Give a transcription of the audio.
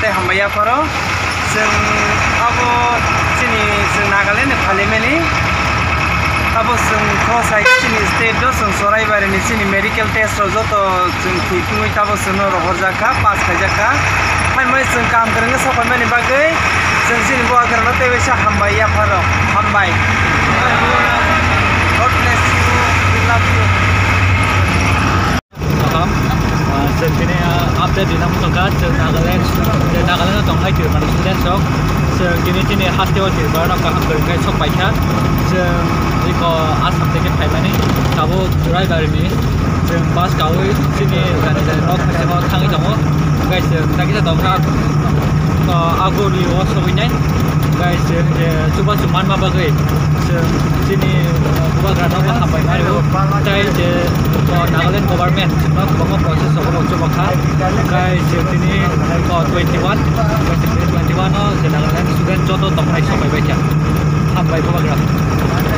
teh hamaya paro जों abo sini जों नागालेण्ड फालिमेनि abo जों crossai sini state do जों सराइबारि नि sini medical test ro joto जों थुइथुइ tabo जों रोहरजाखा पास खायजाखा हायमै जों काम करंगे सफायमानि बागै जों sini गुवाहाटीनो तेबेसा हामबाय याफारो हामबाय God bless you we love you जों दिनै आपडेट दिनाव मुखा जों नागालेण्ड दं हाइथि माने स्टुडेन्ट सक जों दिनै हास्टेव थिरबा नाका हांगोरखाय सक बायखा जों इको आसाम থেকে फायनानै गाबो रायबारिनि जों बास गावै दिनै जाने नक खायसेखौ थाङै दङ गाइस जों दागिसा दंखा आगुनि सहैनाय गाइस जों जुबा जुमान माबागै जों दिनै गुवाहाटीआव हामबाय आरो जाय जे नागालेण्ड गभर्नमेन्ट गोबां प्रसेस दङ जबखा गाइस जों दिनै 21 नागालेण्ड स्टुडेन्ट जत दंनाय समायबाय हामबाय गुवाहाटीआव